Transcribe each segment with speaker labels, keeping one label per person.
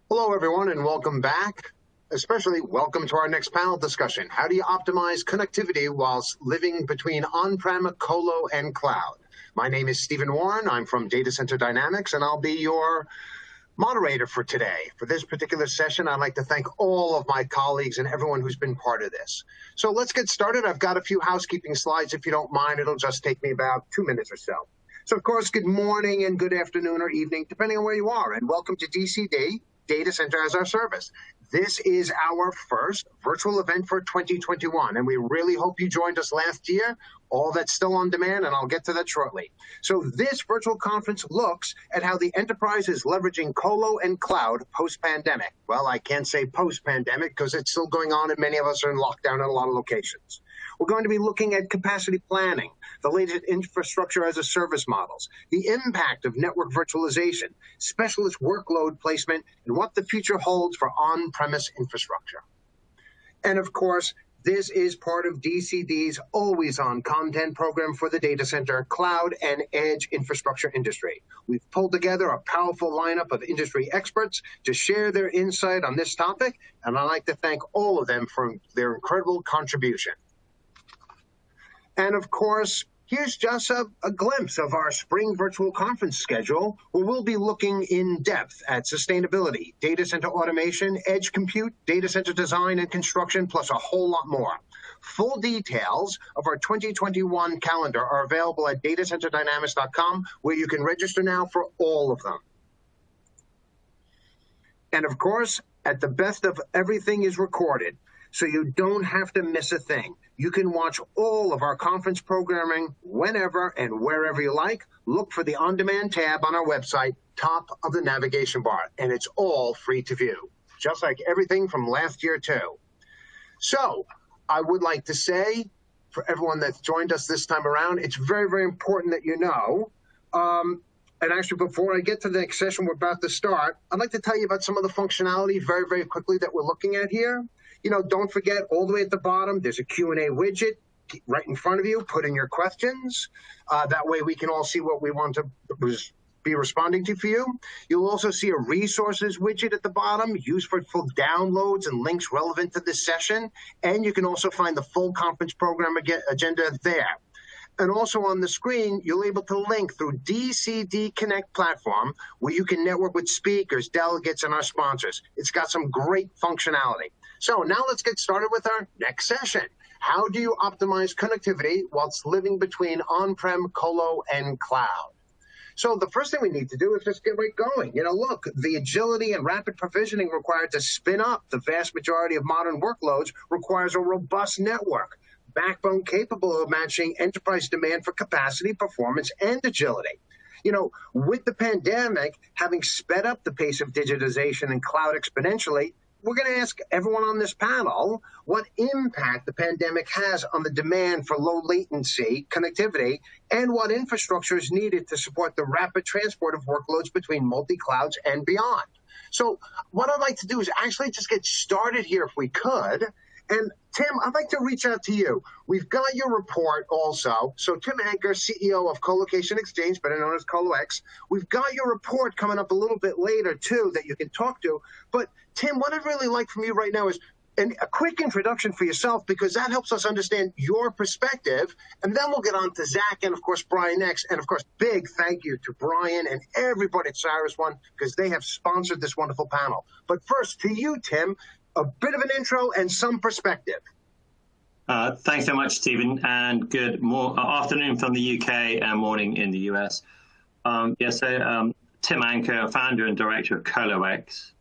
Speaker 1: Hello, everyone, and welcome back. Especially welcome to our next panel discussion. How do you optimize connectivity whilst living between on-prem, colo, and cloud? My name is Stephen Warren. I'm from Data Center Dynamics, and I'll be your moderator for today. For this particular session, I'd like to thank all of my colleagues and everyone who's been part of this. So let's get started. I've got a few housekeeping slides. If you don't mind, it'll just take me about 2 minutes or so. So, of course, good morning and good afternoon or evening, depending on where you are, and welcome to DCD. Data Center as our Service. This is our first virtual event for 2021, and we really hope you joined us last year. All that's still on demand, and I'll get to that shortly. So this virtual conference looks at how the enterprise is leveraging colo and cloud post-pandemic. Well, I can't say post-pandemic because it's still going on, and many of us are in lockdown in a lot of locations. We're going to be looking at capacity planning, the latest infrastructure as a service models, the impact of network virtualization, specialist workload placement, and what the future holds for on-premise infrastructure. And of course, this is part of DCD's always-on content program for the data center, cloud, and edge infrastructure industry. We've pulled together a powerful lineup of industry experts to share their insight on this topic, and I'd like to thank all of them for their incredible contribution. And of course, here's just a glimpse of our spring virtual conference schedule, where we'll be looking in depth at sustainability, data center automation, edge compute, data center design and construction, plus a whole lot more. Full details of our 2021 calendar are available at datacenterdynamics.com, where you can register now for all of them. And of course, at the best of everything is recorded, so you don't have to miss a thing. You can watch all of our conference programming whenever and wherever you like. Look for the on-demand tab on our website, top of the navigation bar, and it's all free to view, just like everything from last year too. So I would like to say, for everyone that's joined us this time around, it's very, very important that you know, and actually, before I get to the next session we're about to start, I'd like to tell you about some of the functionality very, very quickly that we're looking at here. You know, don't forget, all the way at the bottom, there's a Q&A widget right in front of you. Put in your questions. That way we can all see what we want to be responding to for you. You'll also see a resources widget at the bottom, used for full downloads and links relevant to this session. And you can also find the full conference program agenda there. And also on the screen, you'll be able to link through DCD Connect platform, where you can network with speakers, delegates, and our sponsors. It's got some great functionality. So now let's get started with our next session. How do you optimize connectivity whilst living between on-prem, colo, and cloud? So the first thing we need to do is just get right going. You know, look, the agility and rapid provisioning required to spin up the vast majority of modern workloads requires a robust network, backbone capable of matching enterprise demand for capacity, performance, and agility. You know, with the pandemic having sped up the pace of digitization and cloud exponentially, we're going to ask everyone on this panel what impact the pandemic has on the demand for low latency connectivity and what infrastructure is needed to support the rapid transport of workloads between multi-clouds and beyond. So what I'd like to do is actually just get started here if we could. And Tim, I'd like to reach out to you. We've got your report also. So Tim Anker, CEO of Colocation Exchange, better known as ColoX. We've got your report coming up a little bit later, too, that you can talk to. But Tim, what I'd really like from you right now is a quick introduction for yourself, because that helps us understand your perspective. And then we'll get on to Zach and, of course, Brian next. And, of course, big thank you to Brian and everybody at CyrusOne, because they have sponsored this wonderful panel. But first, to you, Tim, a bit of an intro and some perspective.
Speaker 2: Thanks so much, Stephen, and good afternoon from the UK and morning in the US. Tim Anker, founder and director of ColoX.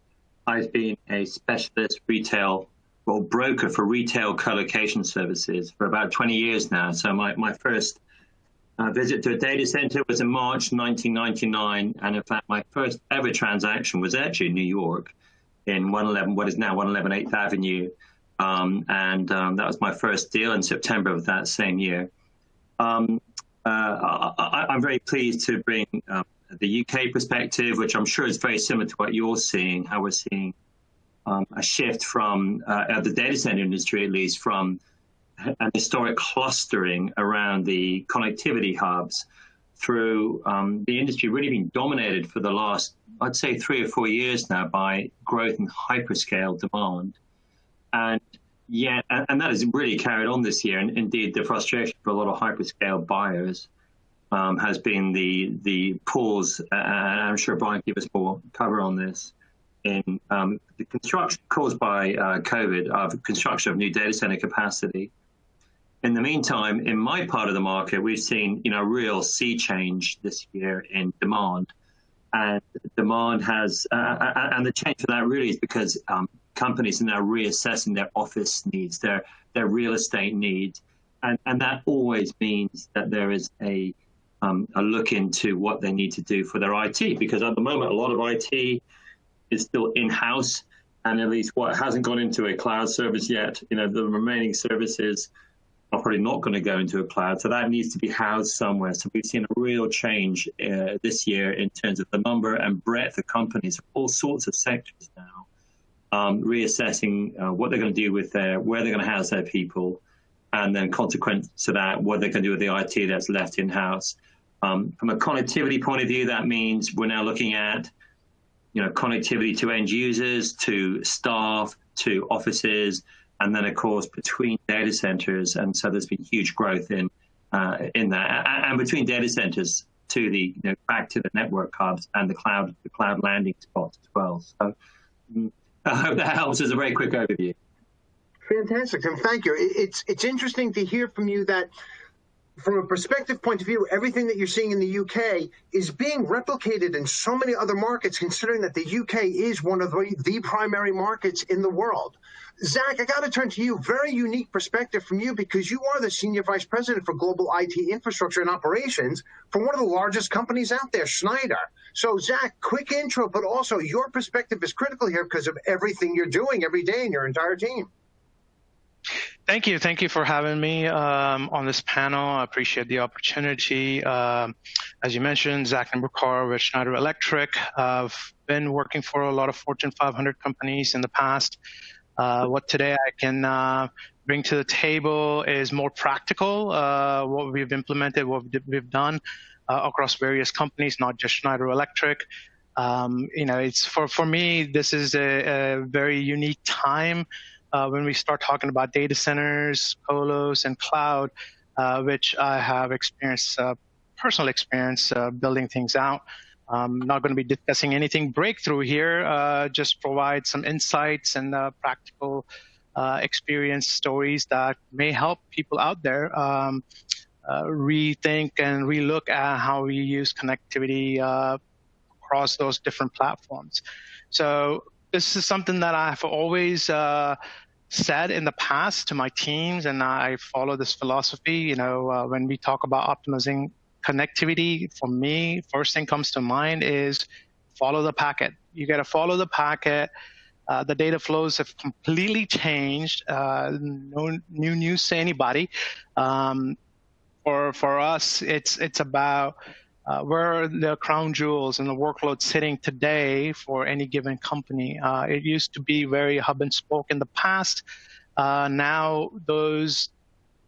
Speaker 2: I've been a specialist retail or broker for retail colocation services for about 20 years now. So my first visit to a data center was in March 1999, and in fact, my first ever transaction was actually in New York, in 111, what is now 111 8th Avenue. That was my first deal in September of that same year. I'm very pleased to bring the UK perspective, which I'm sure is very similar to what you're seeing, how we're seeing a shift from the data center industry, at least, from an historic clustering around the connectivity hubs through the industry really being dominated for the last, I'd say, 3 or 4 years now by growth in hyperscale demand. And and that has really carried on this year. And indeed, the frustration for a lot of hyperscale buyers has been the pause, and I'm sure Brian can give us more cover on this, in the construction caused by COVID of construction of new data center capacity. In the meantime, in my part of the market, we've seen a real sea change this year in demand, and demand has and the change for that really is because companies are now reassessing their office needs, their real estate needs, and that always means that there is a look into what they need to do for their IT, because at the moment a lot of IT is still in-house, and at least what hasn't gone into a cloud service yet, the remaining services are probably not going to go into a cloud, so that needs to be housed somewhere. So we've seen a real change this year in terms of the number and breadth of companies, all sorts of sectors now, reassessing what they're going to do with where they're going to house their people, and then consequent to that, what they're going to do with the IT that's left in-house. From a connectivity point of view, that means we're now looking at connectivity to end users, to staff, to offices, and then, of course, between data centers. And so there's been huge growth in that, and between data centers to the back to the network hubs and the cloud landing spots as well. So I hope that helps as a very quick overview.
Speaker 1: Fantastic, and thank you. It's interesting to hear from you that, from a perspective point of view, everything that you're seeing in the UK is being replicated in so many other markets, considering that the UK is one of the primary markets in the world. Zach, I got to turn to you. Very unique perspective from you, because you are the Senior Vice President for Global IT Infrastructure and Operations for one of the largest companies out there, Schneider. So, Zach, quick intro, but also your perspective is critical here because of everything you're doing every day and your entire team.
Speaker 3: Thank you. Thank you for having me on this panel. I appreciate the opportunity. As you mentioned, Zachary Carr with Schneider Electric. I've been working for a lot of Fortune 500 companies in the past. What today I can bring to the table is more practical, what we've implemented, what we've done across various companies, not just Schneider Electric. It's for me, this is a very unique time when we start talking about data centers, colos, and cloud, which I have personal experience building things out. I'm not going to be discussing anything breakthrough here, just provide some insights and practical experience stories that may help people out there rethink and relook at how we use connectivity across those different platforms. So this is something that I've always said in the past to my teams, and I follow this philosophy. When we talk about optimizing connectivity, for me, first thing comes to mind is follow the packet. You got to follow the packet. The data flows have completely changed. No new news to anybody. For us, it's about where are the crown jewels and the workload sitting today for any given company. It used to be very hub and spoke in the past. Now those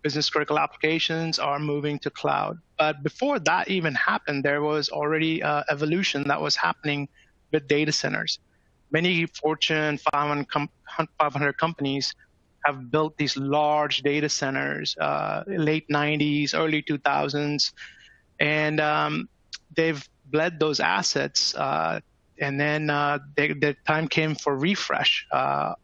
Speaker 3: business critical applications are moving to cloud. But before that even happened, there was already evolution that was happening with data centers. Many Fortune 500 companies have built these large data centers, late 90s, early 2000s, and they've bled those assets. And then the time came for refresh.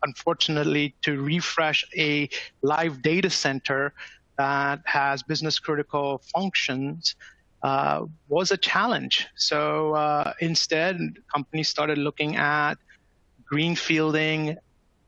Speaker 3: Unfortunately, to refresh a live data center that has business critical functions was a challenge. So instead, companies started looking at greenfielding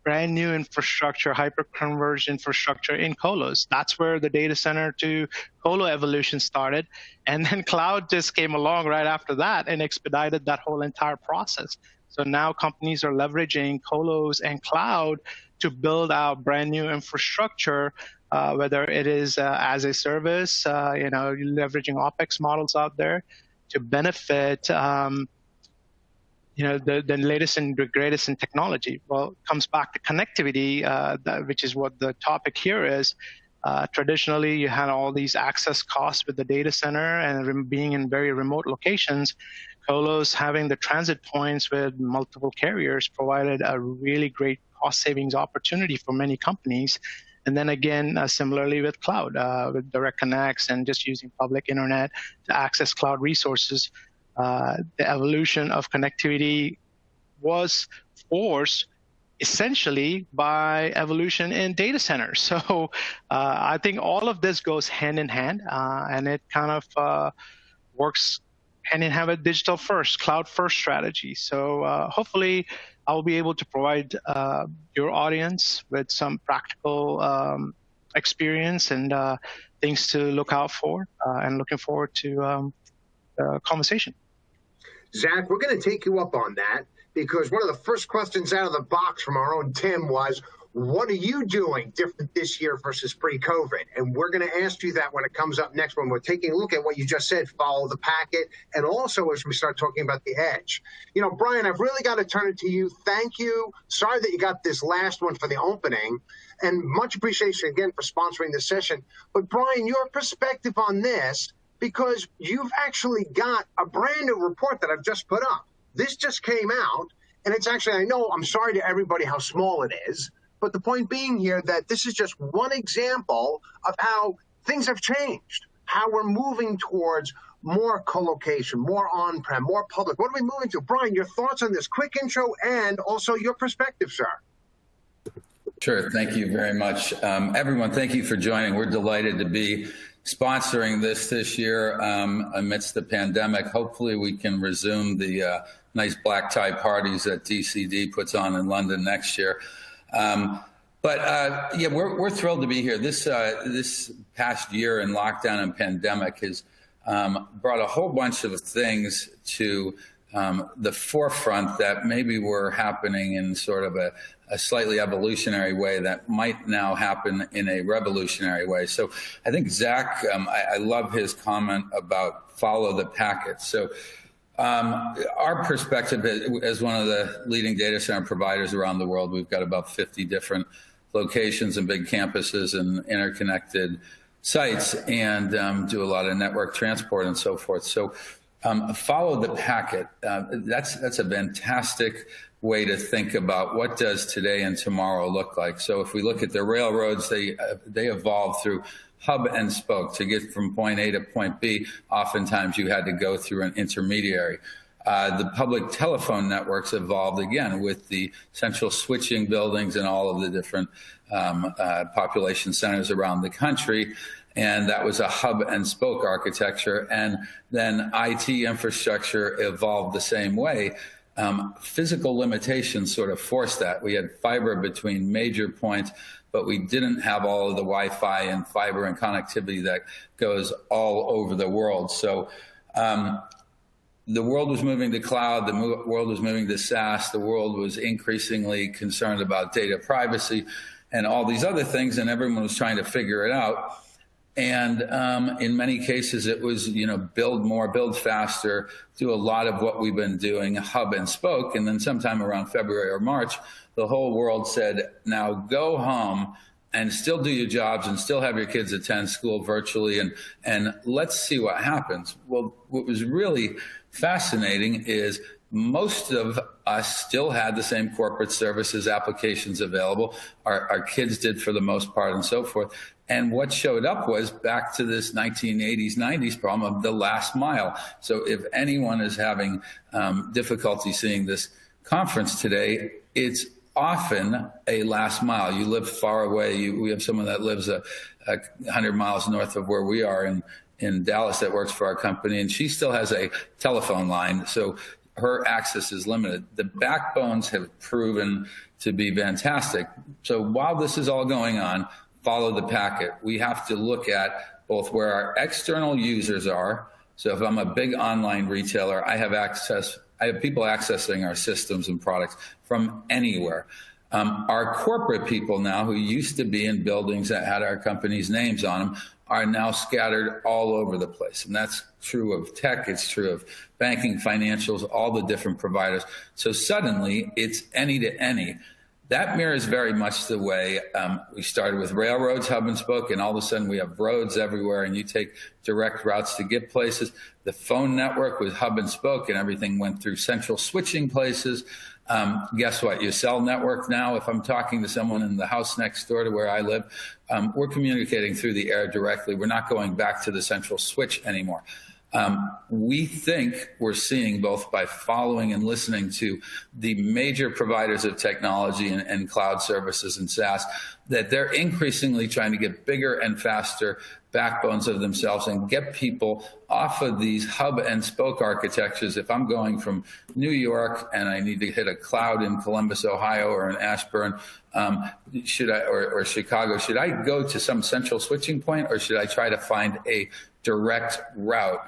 Speaker 3: brand new infrastructure, hyper-converged infrastructure in colos. That's where the data center to colo evolution started. And then cloud just came along right after that and expedited that whole entire process. So now companies are leveraging colos and cloud to build out brand new infrastructure, whether it is as a service, leveraging OpEx models out there to benefit the latest and the greatest in technology. Well, it comes back to connectivity, which is what the topic here is. Traditionally, you had all these access costs with the data center and being in very remote locations. Colos having the transit points with multiple carriers provided a really great cost savings opportunity for many companies. And then again, similarly with cloud, with direct connects and just using public internet to access cloud resources, the evolution of connectivity was forced essentially by evolution in data centers. So I think all of this goes hand in hand, and it kind of works hand in hand with digital first, cloud first strategy. So hopefully I will be able to provide your audience with some practical experience and things to look out for, and looking forward to the conversation.
Speaker 1: Zach, we're going to take you up on that, because one of the first questions out of the box from our own Tim was, what are you doing different this year versus pre-COVID? And we're going to ask you that when it comes up next, when we're taking a look at what you just said, follow the packet, and also as we start talking about the edge. You know, Brian, I've really got to turn it to you. Thank you. Sorry that you got this last one for the opening, and much appreciation again for sponsoring this session. But Brian, your perspective on this, because you've actually got a brand new report that I've just put up. This just came out, and it's actually, I know, I'm sorry to everybody how small it is, but the point being here that this is just one example of how things have changed, how we're moving towards more co-location, more on-prem, more public. What are we moving to? Brian, your thoughts on this quick intro and also your perspective, sir.
Speaker 4: Sure. Thank you very much. Everyone, thank you for joining. We're delighted to be sponsoring this year amidst the pandemic. Hopefully we can resume the nice black tie parties that DCD puts on in London next year. Yeah, we're thrilled to be here. This past year in lockdown and pandemic has brought a whole bunch of things to the forefront that maybe were happening in sort of a slightly evolutionary way that might now happen in a revolutionary way. So I think Zach, I love his comment about follow the packet. So our perspective as one of the leading data center providers around the world, we've got about 50 different locations and big campuses and interconnected sites, and do a lot of network transport and so forth. So follow the packet. That's a fantastic way to think about what does today and tomorrow look like. So if we look at the railroads, they evolved through hub and spoke. To get from point A to point B, oftentimes you had to go through an intermediary. The public telephone networks evolved again with the central switching buildings and all of the different population centers around the country. And that was a hub and spoke architecture. And then IT infrastructure evolved the same way. Physical limitations sort of forced that. We had fiber between major points, but we didn't have all of the Wi-Fi and fiber and connectivity that goes all over the world. So the world was moving to cloud, the world was moving to SaaS, the world was increasingly concerned about data privacy and all these other things, and everyone was trying to figure it out. And in many cases, it was, build more, build faster, do a lot of what we've been doing, hub and spoke. And then sometime around February or March, the whole world said, now go home and still do your jobs and still have your kids attend school virtually, and let's see what happens. Well, what was really fascinating is most of us still had the same corporate services applications available. Our kids did for the most part and so forth. And what showed up was back to this 1980s, 90s problem of the last mile. So if anyone is having difficulty seeing this conference today, it's often a last mile. You live far away. We have someone that lives 100 miles north of where we are in Dallas that works for our company, and she still has a telephone line. So her access is limited. The backbones have proven to be fantastic. So while this is all going on, follow the packet. We have to look at both where our external users are. So if I'm a big online retailer, I have people accessing our systems and products from anywhere. Our corporate people now, who used to be in buildings that had our company's names on them, are now scattered all over the place. And that's true of tech, it's true of banking, financials, all the different providers. So suddenly it's any to any. That mirrors very much the way we started with railroads, hub and spoke, and all of a sudden we have roads everywhere, and you take direct routes to get places. The phone network was hub and spoke, and everything went through central switching places. Guess what? Your cell network now, if I'm talking to someone in the house next door to where I live, we're communicating through the air directly. We're not going back to the central switch anymore. We think we're seeing, both by following and listening to the major providers of technology and cloud services and SaaS, that they're increasingly trying to get bigger and faster backbones of themselves and get people off of these hub and spoke architectures. If I'm going from New York and I need to hit a cloud in Columbus, Ohio, or in Ashburn, or Chicago, should I go to some central switching point, or should I try to find a direct route?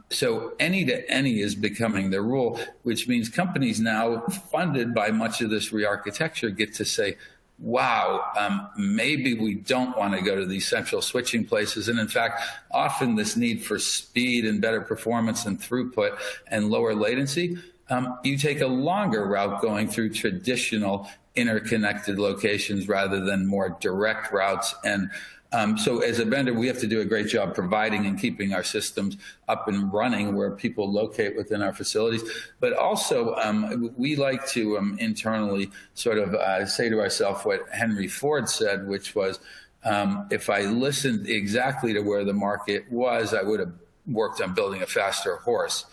Speaker 4: So any to any is becoming the rule, which means companies now funded by much of this re-architecture get to say, wow, maybe we don't want to go to these central switching places. And in fact, often this need for speed and better performance and throughput and lower latency, you take a longer route going through traditional interconnected locations rather than more direct routes. And so as a vendor, we have to do a great job providing and keeping our systems up and running where people locate within our facilities. But also, we like to internally sort of say to ourselves what Henry Ford said, which was, if I listened exactly to where the market was, I would have worked on building a faster horse.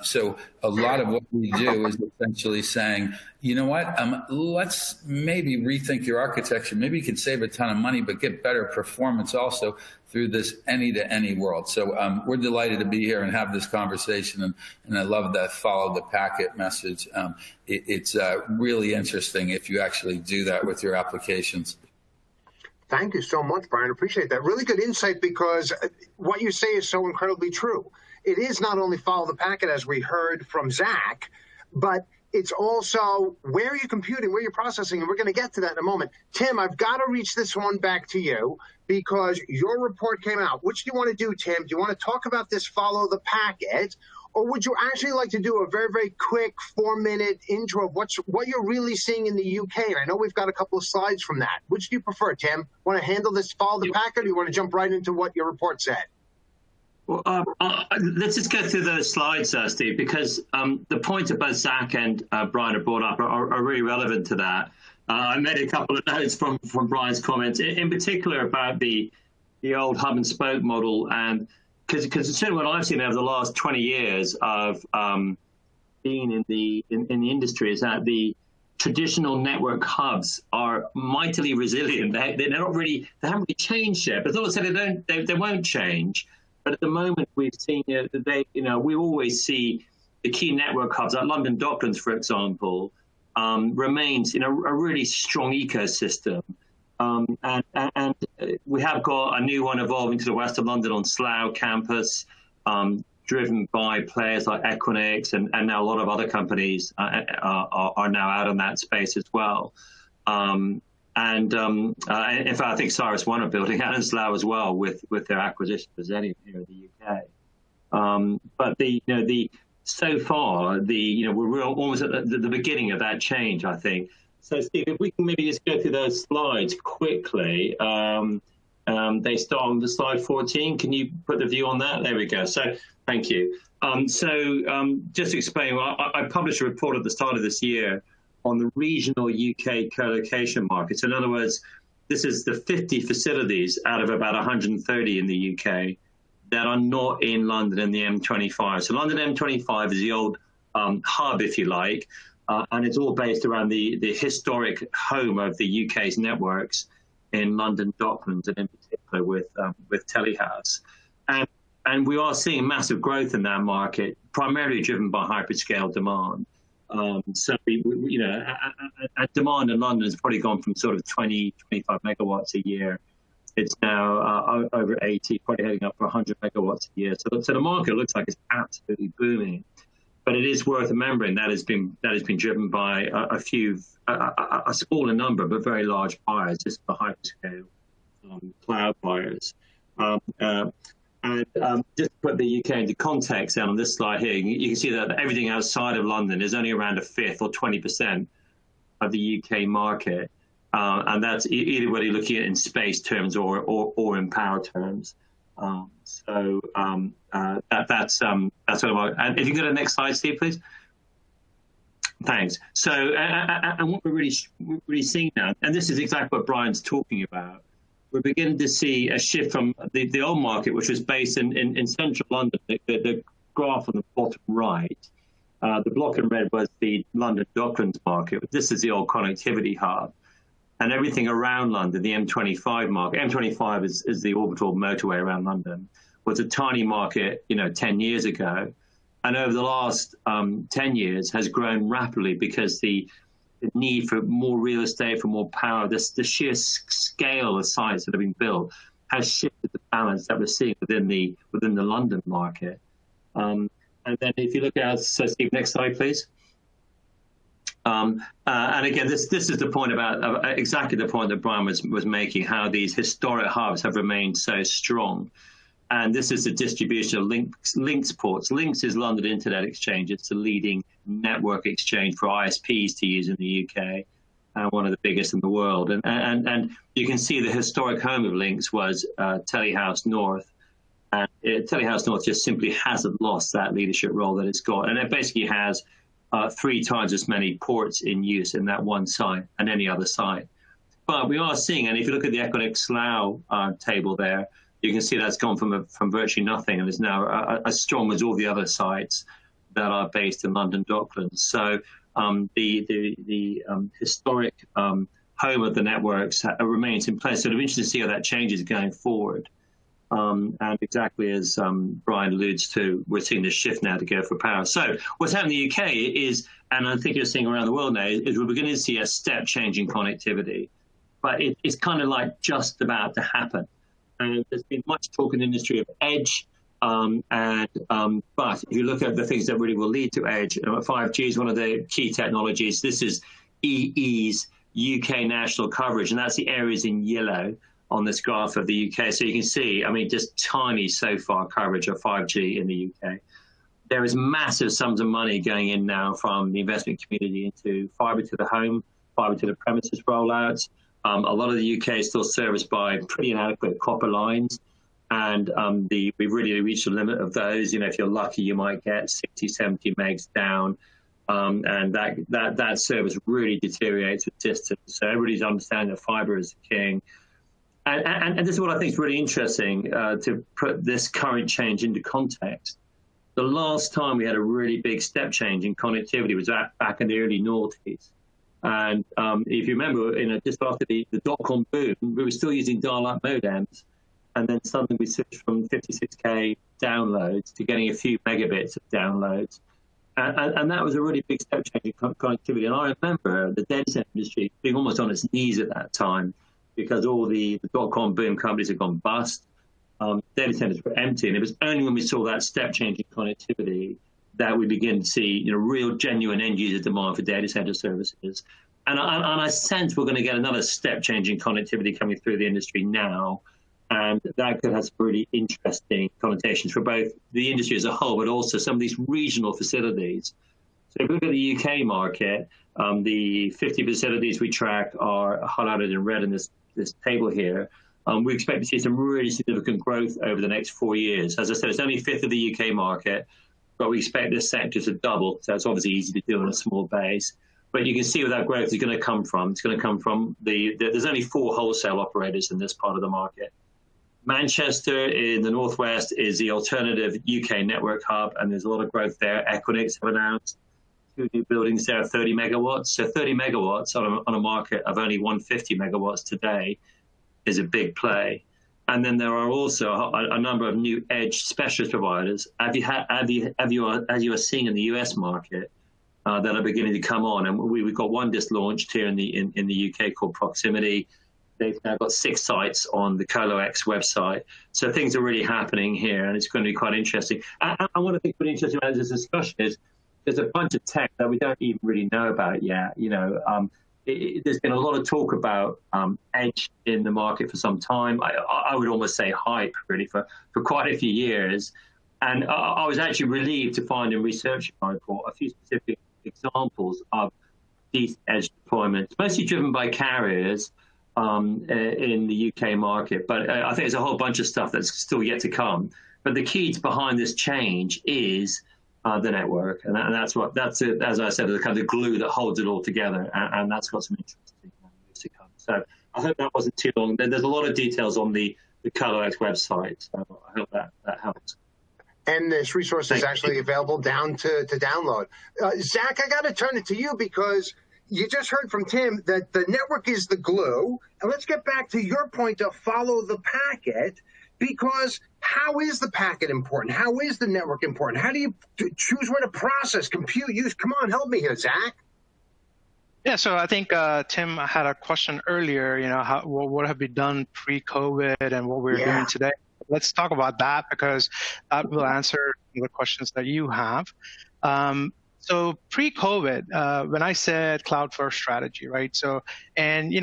Speaker 4: So a lot of what we do is essentially saying, you know what, let's maybe rethink your architecture. Maybe you can save a ton of money, but get better performance also through this any-to-any world. So we're delighted to be here and have this conversation. And I love that follow the packet message. It's really interesting if you actually do that with your applications.
Speaker 1: Thank you so much, Brian. Appreciate that. Really good insight, because what you say is so incredibly true. It is not only follow the packet, as we heard from Zach, but it's also where are you computing, where you're processing, and we're going to get to that in a moment. Tim, I've got to reach this one back to you because your report came out. Which do you want to do, Tim? Do you want to talk about this follow the packet, or would you actually like to do a very, very quick 4-minute intro of what you're really seeing in the UK? And I know we've got a couple of slides from that. Which do you prefer, Tim? Want to handle this follow the packet, or do you want to jump right into what your report said?
Speaker 2: Well, let's just go through those slides, Steve, because the points that both Zach and Brian have brought up are really relevant to that. I made a couple of notes from Brian's comments, in particular about the old hub and spoke model, and because certainly what I've seen over the last 20 years of being in the industry is that the traditional network hubs are mightily resilient. They haven't really changed yet, but as I said, they won't change. But at the moment, we've seen we always see the key network hubs, like London Docklands, for example, remains a really strong ecosystem. And we have got a new one evolving to the west of London on Slough campus, driven by players like Equinix, and now a lot of other companies are now out in that space as well. And in fact, I think Cyrus One are building out in Slough as well with their acquisition of Zenny here in the UK. But so far we're almost at the beginning of that change, I think. So Steve, if we can maybe just go through those slides quickly. They start on the slide 14. Can you put the view on that? There we go. So thank you. Just to explain, I published a report at the start of this year on the regional UK co-location markets. In other words, this is the 50 facilities out of about 130 in the UK that are not in London and the M25. So London M25 is the old hub, if you like, and it's all based around the historic home of the UK's networks in London Docklands, and in particular with Telehouse. And we are seeing massive growth in that market, primarily driven by hyperscale demand. So demand in London has probably gone from sort of 20, 25 megawatts a year. It's now over 80, probably heading up for 100 megawatts a year. So the market looks like it's absolutely booming. But it is worth remembering that has been driven by a smaller number, but very large buyers, just the hyperscale cloud buyers. And just to put the UK into context down on this slide here, you can see that everything outside of London is only around a fifth or 20% of the UK market. And that's either whether you're looking at it in space terms or in power terms. That's sort of our, and if you go to the next slide, Steve, please. Thanks. So, and what we're really seeing now, and this is exactly what Brian's talking about, we're beginning to see a shift from the old market, which was based in central London. The graph on the bottom right, the block in red was the London Docklands market. This is the old connectivity hub. And everything around London, the M25 market, M25 is the orbital motorway around London, was a tiny market, 10 years ago. And over the last 10 years has grown rapidly because the need for more real estate, for more power, the sheer scale of sites that have been built has shifted the balance that we're seeing within the London market. And then if you look at, so Steve, next slide, please. And again, this is the point about exactly the point that Brian was making, how these historic hubs have remained so strong. And this is the distribution of links ports. Links is London Internet Exchange. It's the leading network exchange for ISPs to use in the UK, and one of the biggest in the world. And you can see the historic home of Links was Telehouse North. And Telehouse North just simply hasn't lost that leadership role that it's got. And it basically has 3 times as many ports in use in that one site and any other site. But we are seeing, and if you look at the Equinix Slough table there, you can see that's gone from virtually nothing and is now as strong as all the other sites that are based in London Docklands. So the historic home of the networks remains in place. So it'll be interesting to see how that changes going forward. And exactly as Brian alludes to, we're seeing this shift now to go for power. So what's happening in the UK is, and I think you're seeing around the world now, is we're beginning to see a step change in connectivity. But it's kind of like just about to happen. And there's been much talk in the industry of edge. But if you look at the things that really will lead to edge, 5G is one of the key technologies. This is EE's UK national coverage, and that's the areas in yellow on this graph of the UK. So you can see, I mean, just tiny so far coverage of 5G in the UK. There is massive sums of money going in now from the investment community into fibre to the home, fibre to the premises rollouts. A lot of the UK is still serviced by pretty inadequate copper lines. And we've really reached the limit of those. If you're lucky, you might get 60, 70 megs down. And that service really deteriorates with distance. So everybody's understanding that fibre is the king. And this is what I think is really interesting to put this current change into context. The last time we had a really big step change in connectivity was back in the early noughties. And if you remember, just after the dot-com boom, we were still using dial-up modems. And then suddenly we switched from 56K downloads to getting a few megabits of downloads. And that was a really big step change in connectivity. And I remember the data center industry being almost on its knees at that time, because all the dot-com boom companies had gone bust. Data centers were empty. And it was only when we saw that step change in connectivity that we begin to see real, genuine end-user demand for data center services. And I sense we're going to get another step change in connectivity coming through the industry now. And that could have some really interesting connotations for both the industry as a whole, but also some of these regional facilities. So if we look at the UK market, the 50 facilities we track are highlighted in red in this table here. We expect to see some really significant growth over the next 4 years. As I said, it's only a fifth of the UK market, but we expect this sector to double. So it's obviously easy to do on a small base. But you can see where that growth is going to come from. It's going to come from there's only 4 wholesale operators in this part of the market. Manchester in the northwest is the alternative UK network hub, and there's a lot of growth there. Equinix have announced 2 new buildings there, 30 megawatts. So 30 megawatts on a market of only 150 megawatts today is a big play. And then there are also a number of new edge specialist providers, as you are seeing in the US market, that are beginning to come on. And we've got one just launched here in the UK called Proximity. They've now got 6 sites on the ColoX website. So things are really happening here, and it's going to be quite interesting. And one of the things really interesting about this discussion is there's a bunch of tech that we don't even really know about yet. There's been a lot of talk about edge in the market for some time. I would almost say hype, really, for quite a few years. And I was actually relieved to find in researching my report a few specific examples of Northeast edge deployments, mostly driven by carriers in the UK market. But I think there's a whole bunch of stuff that's still yet to come. But the key behind this change is the network, and that's as I said, the kind of glue that holds it all together, and that's got some interesting news to come. So I hope that wasn't too long. There's a lot of details on the ColorX website, so I hope that helps.
Speaker 1: And this resource is actually available down to download. Zach, I got to turn it to you because you just heard from Tim that the network is the glue. And let's get back to your point of follow the packet, because how is the packet important? How is the network important? How do you choose where to process, compute, use? Come on, help me here, Zach.
Speaker 3: Yeah, so I think Tim had a question earlier, what have we done pre-COVID and what we're doing today? Let's talk about that because that will answer the questions that you have. So pre-COVID, when I said cloud-first strategy, right? So, and,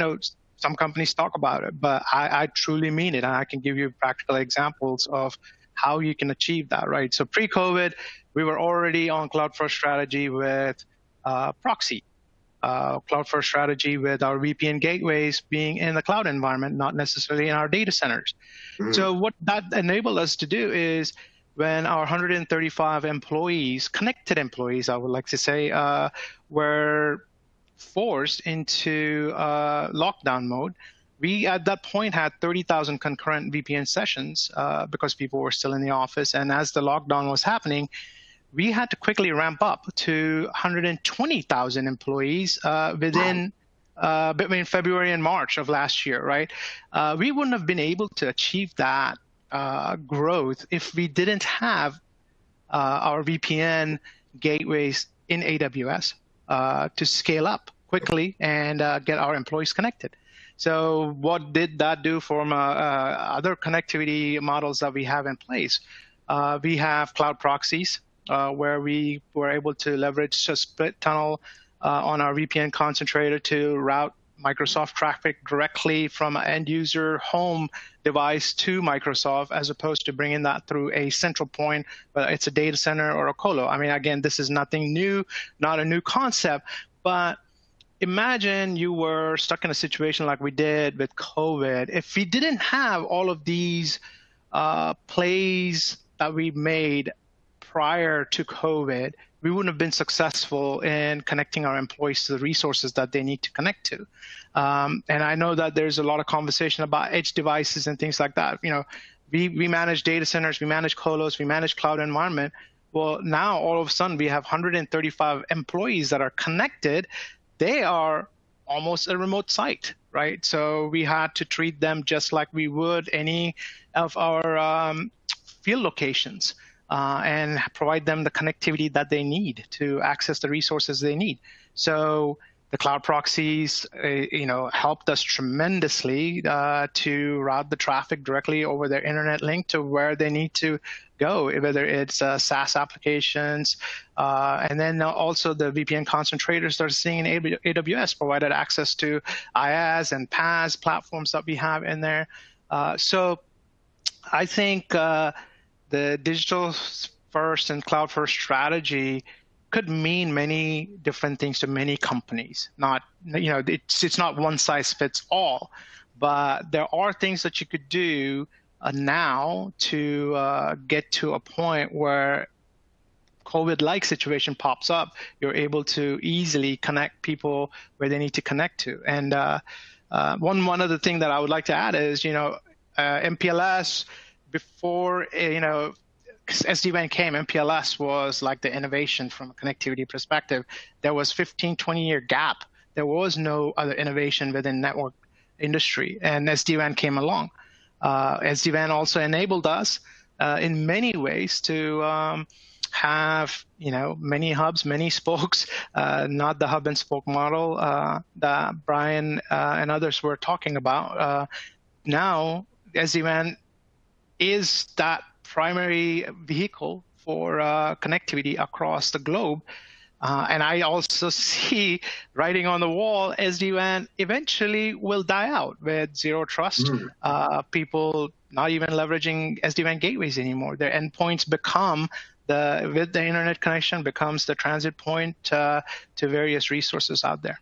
Speaker 3: some companies talk about it, but I truly mean it. And I can give you practical examples of how you can achieve that, right? So pre-COVID, we were already on cloud-first strategy with proxy. Cloud-first strategy with our VPN gateways being in the cloud environment, not necessarily in our data centers. So what that enabled us to do is when our 135 employees, connected employees, I would like to say, were forced into lockdown mode, we at that point had 30,000 concurrent VPN sessions because people were still in the office. And as the lockdown was happening, we had to quickly ramp up to 120,000 employees between February and March of last year, right? We wouldn't have been able to achieve that growth if we didn't have our VPN gateways in AWS to scale up quickly and get our employees connected. So what did that do for other connectivity models that we have in place? We have cloud proxies, where we were able to leverage a split tunnel on our VPN concentrator to route Microsoft traffic directly from an end user home device to Microsoft, as opposed to bringing that through a central point, whether it's a data center or a colo. I mean, again, this is nothing new, not a new concept, but imagine you were stuck in a situation like we did with COVID. If we didn't have all of these plays that we made prior to COVID, we wouldn't have been successful in connecting our employees to the resources that they need to connect to. And I know that there's a lot of conversation about edge devices and things like that. We manage data centers, we manage colos, we manage cloud environment. Well, now all of a sudden we have 135 employees that are connected. They are almost a remote site, right? So we had to treat them just like we would any of our field locations. And provide them the connectivity that they need to access the resources they need. So the cloud proxies, helped us tremendously to route the traffic directly over their internet link to where they need to go, whether it's SaaS applications, and then also the VPN concentrators that are sitting in AWS provided access to IaaS and PaaS platforms that we have in there. So I think the digital first and cloud first strategy could mean many different things to many companies. Not, it's not one size fits all, but there are things that you could do now to get to a point where COVID-like situation pops up, you're able to easily connect people where they need to connect to. And one other thing that I would like to add is, MPLS, before SD-WAN came, MPLS was like the innovation from a connectivity perspective. There was 15, 20-year gap. There was no other innovation within network industry, and SD-WAN came along. SD-WAN also enabled us in many ways to have many hubs, many spokes, not the hub and spoke model that Brian and others were talking about. Now SD-WAN is that primary vehicle for connectivity across the globe. And I also see writing on the wall, SD-WAN eventually will die out with zero trust. People not even leveraging SD-WAN gateways anymore. Their endpoints become with the internet connection becomes the transit point to various resources out there.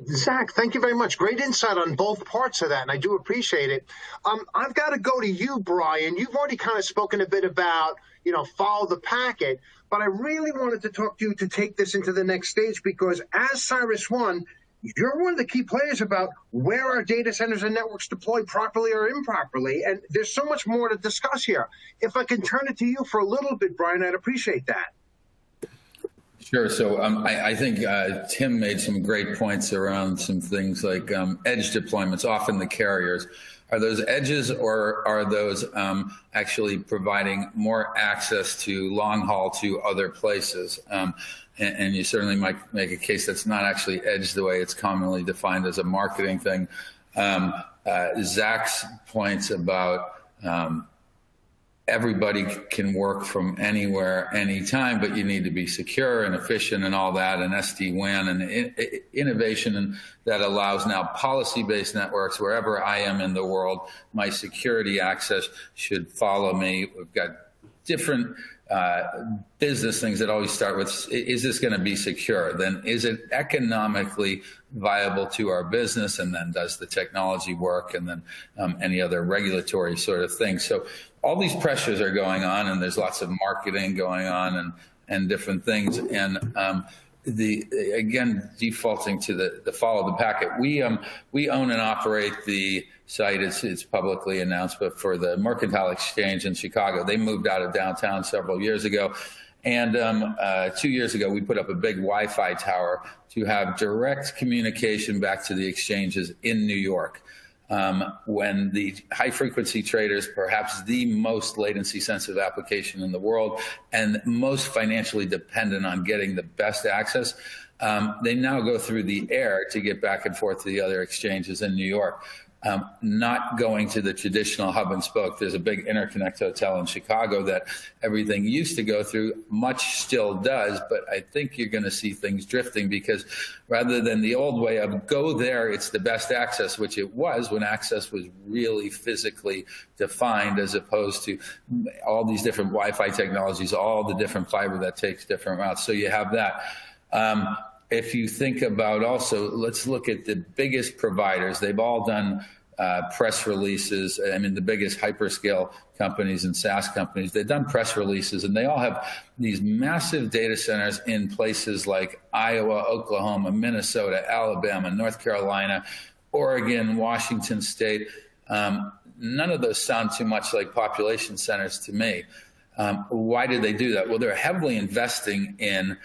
Speaker 1: Zach, thank you very much. Great insight on both parts of that, and I do appreciate it. I've got to go to you, Brian. You've already kind of spoken a bit about, follow the packet, but I really wanted to talk to you to take this into the next stage, because as CyrusOne, you're one of the key players about where our data centers and networks deploy properly or improperly, and there's so much more to discuss here. If I can turn it to you for a little bit, Brian, I'd appreciate that.
Speaker 4: Sure. So I think Tim made some great points around some things like edge deployments. Often the carriers, are those edges, or are those actually providing more access to long haul to other places? And you certainly might make a case that's not actually edge the way it's commonly defined as a marketing thing. Zach's points about everybody can work from anywhere, anytime, but you need to be secure and efficient and all that, and SD-WAN and innovation, and that allows now policy-based networks wherever I am in the world. My security access should follow me. We've got different business things that always start with, is this going to be secure? Then is it economically viable to our business? And then does the technology work? And then any other regulatory sort of thing. So all these pressures are going on, and there's lots of marketing going on and different things. And again, defaulting to the follow the packet, we own and operate the site. It's publicly announced, but for the Mercantile Exchange in Chicago, they moved out of downtown several years ago. And 2 years ago, we put up a big Wi-Fi tower to have direct communication back to the exchanges in New York. When the high-frequency traders, perhaps the most latency-sensitive application in the world and most financially dependent on getting the best access, they now go through the air to get back and forth to the other exchanges in New York. Not going to the traditional hub and spoke. There's a big interconnect hotel in Chicago that everything used to go through, much still does, but I think you're going to see things drifting, because rather than the old way of go there, it's the best access, which it was when access was really physically defined, as opposed to all these different Wi-Fi technologies, all the different fiber that takes different routes. So you have that. If you think about also, let's look at the biggest providers. They've all done press releases. I mean, the biggest hyperscale companies and SaaS companies, they've done press releases, and they all have these massive data centers in places like Iowa, Oklahoma, Minnesota, Alabama, North Carolina, Oregon, Washington State. None of those sound too much like population centers to me. Why did they do that? Well, they're heavily investing in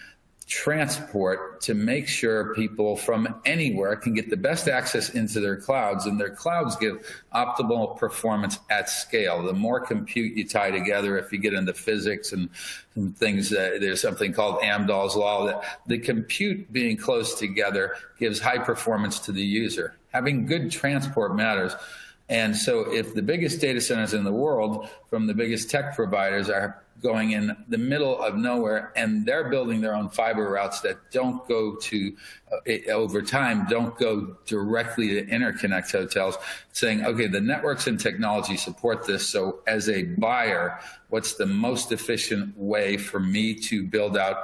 Speaker 4: transport to make sure people from anywhere can get the best access into their clouds, and their clouds give optimal performance at scale. The more compute you tie together, if you get into physics and things, there's something called Amdahl's law, that the compute being close together gives high performance to the user. Having good transport matters. And so if the biggest data centers in the world from the biggest tech providers are going in the middle of nowhere, and they're building their own fiber routes that don't go to, over time, don't go directly to interconnect hotels, saying, okay, the networks and technology support this. So as a buyer, what's the most efficient way for me to build out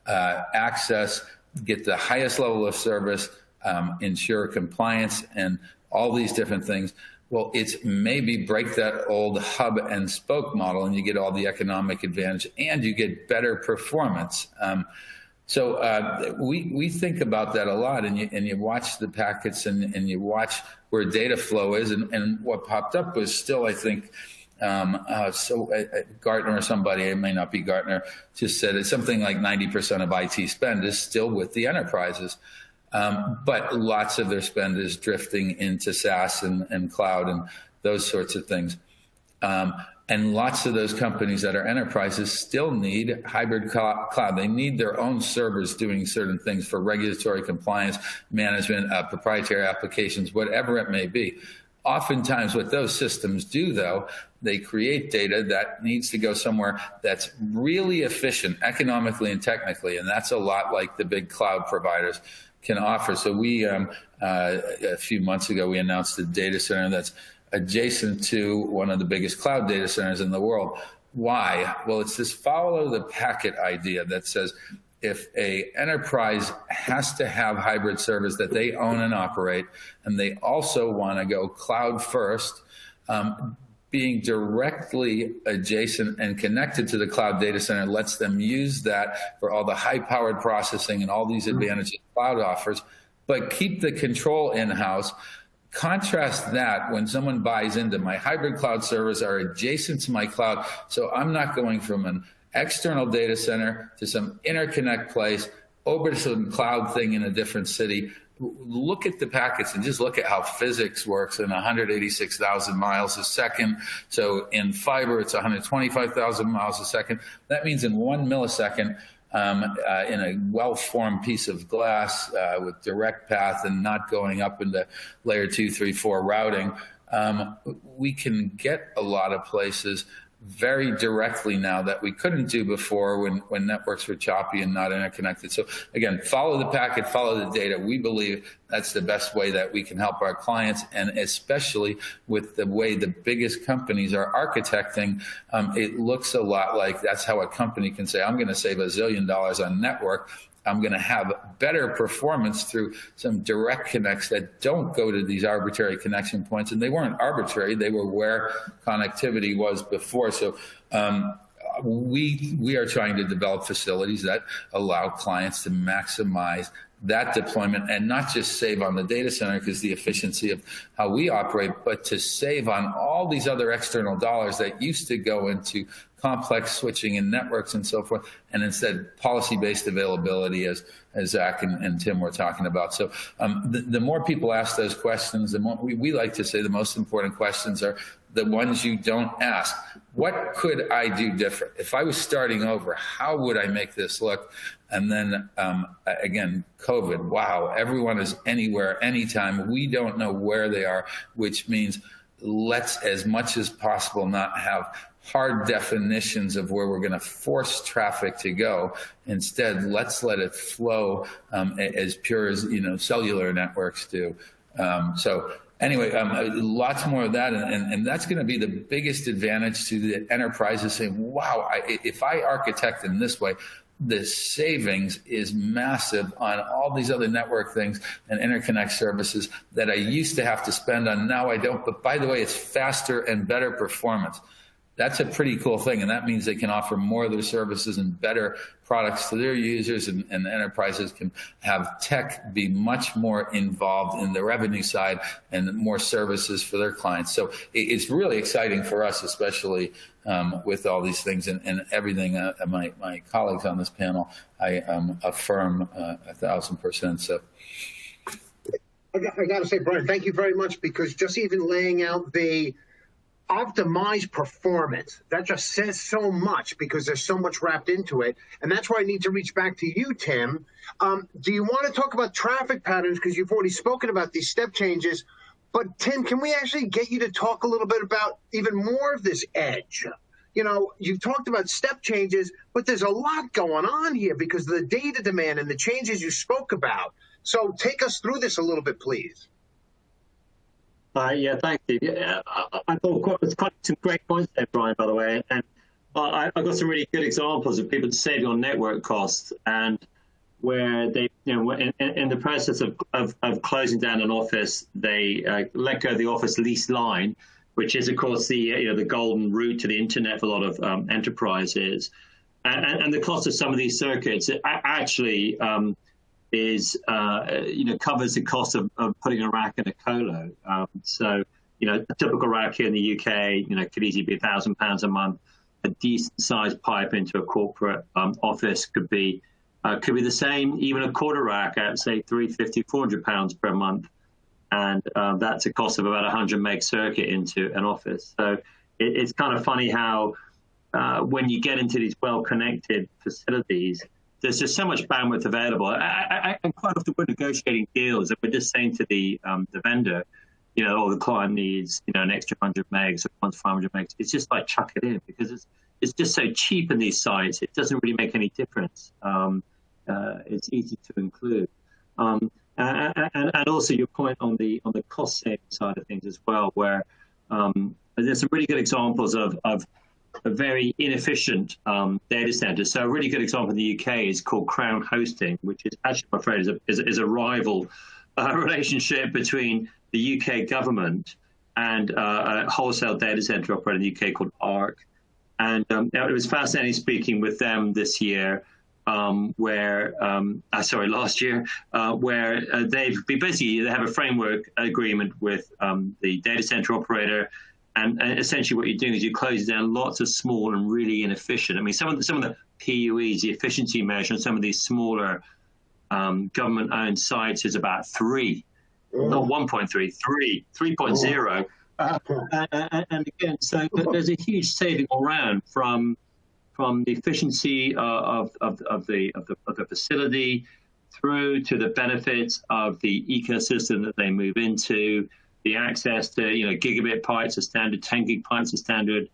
Speaker 4: access, get the highest level of service, ensure compliance, and all these different things? Well, it's maybe break that old hub and spoke model, and you get all the economic advantage, and you get better performance. So we think about that a lot, and you watch the packets, and you watch where data flow is, and what popped up was still, I think, Gartner or somebody, it may not be Gartner, just said it's something like 90% of IT spend is still with the enterprises. But lots of their spend is drifting into SaaS and cloud and those sorts of things. And lots of those companies that are enterprises still need hybrid cloud. They need their own servers doing certain things for regulatory compliance, management, proprietary applications, whatever it may be. Oftentimes what those systems do, though, they create data that needs to go somewhere that's really efficient economically and technically, and that's a lot like the big cloud providers can offer. So we, a few months ago, we announced a data center that's adjacent to one of the biggest cloud data centers in the world. Why? Well, it's this follow the packet idea that says if a enterprise has to have hybrid service that they own and operate, and they also want to go cloud first, being directly adjacent and connected to the cloud data center lets them use that for all the high-powered processing and all these advantages cloud offers, but keep the control in-house. Contrast that when someone buys into my hybrid cloud servers are adjacent to my cloud, so I'm not going from an external data center to some interconnect place over to some cloud thing in a different city. Look at the packets and just look at how physics works in 186,000 miles a second. So in fiber, it's 125,000 miles a second. That means in 1 millisecond, in a well-formed piece of glass with direct path and not going up into layer 2, 3, 4 routing, we can get a lot of places very directly now that we couldn't do before when networks were choppy and not interconnected. So again, follow the packet, follow the data. We believe that's the best way that we can help our clients, and especially with the way the biggest companies are architecting, it looks a lot like that's how a company can say, I'm going to save $1 zillion on network. I'm going to have better performance through some direct connects that don't go to these arbitrary connection points. And they weren't arbitrary. They were where connectivity was before. So we are trying to develop facilities that allow clients to maximize that deployment and not just save on the data center because the efficiency of how we operate, but to save on all these other external dollars that used to go into complex switching and networks and so forth, and instead policy-based availability, as Zach and Tim were talking about. So the more people ask those questions, the more we like to say the most important questions are the ones you don't ask. What could I do different? If I was starting over, how would I make this look? And then, again, COVID, wow, everyone is anywhere, anytime. We don't know where they are, which means let's, as much as possible, not have hard definitions of where we're going to force traffic to go. Instead, let's let it flow as pure as cellular networks do. So anyway, lots more of that, and that's going to be the biggest advantage to the enterprises saying, wow, if I architect in this way, the savings is massive on all these other network things and interconnect services that I used to have to spend on. Now I don't. But by the way, it's faster and better performance. That's a pretty cool thing, and that means they can offer more of their services and better products to their users, and enterprises can have tech be much more involved in the revenue side and more services for their clients. So it's really exciting for us, especially with all these things and everything. My colleagues on this panel, I affirm 1,000%. So.
Speaker 1: I got to say, Brian, thank you very much, because just even laying out the optimized performance, that just says so much, because there's so much wrapped into it. And that's why I need to reach back to you, Tim. Do you want to talk about traffic patterns? Because you've already spoken about these step changes. But Tim, can we actually get you to talk a little bit about even more of this edge? You've talked about step changes, but there's a lot going on here because of the data demand and the changes you spoke about. So take us through this a little bit, please.
Speaker 2: Yeah, thank you. Yeah, I thought it's quite some great points there, Brian, by the way. And I got some really good examples of people saving on network costs, and where they, in the process of closing down an office, they let go of the office lease line, which is, of course, the golden route to the internet for a lot of enterprises. And the cost of some of these circuits actually is covers the cost of putting a rack in a colo. So a typical rack here in the UK could easily be £1,000 a month. A decent sized pipe into a corporate office could be the same. Even a quarter rack at say £350, £400 per month, and that's a cost of about 100 meg circuit into an office. So it's kind of funny how when you get into these well connected facilities, there's just so much bandwidth available. And quite often we're negotiating deals and we're just saying to the vendor, the client needs, an extra 100 megs or 500 megs. It's just like chuck it in, because it's just so cheap in these sites. It doesn't really make any difference. It's easy to include. And also your point on the cost saving side of things as well, where there's some really good examples of a very inefficient data center. So a really good example in the UK is called Crown Hosting, which is actually, I'm afraid, is a rival relationship between the UK government and a wholesale data center operator in the UK called ARC. And it was fascinating speaking with them this year, last year, where they have a framework agreement with the data center operator. And essentially what you're doing is you're closing down lots of small and really inefficient. I mean, some of the PUEs, the efficiency measure on some of these smaller government-owned sites is about 3, not 1.3, 3.0. And again, so there's a huge saving all around from the efficiency of the facility through to the benefits of the ecosystem that they move into, the access to gigabit pipes are standard, 10 gig pipes are standard,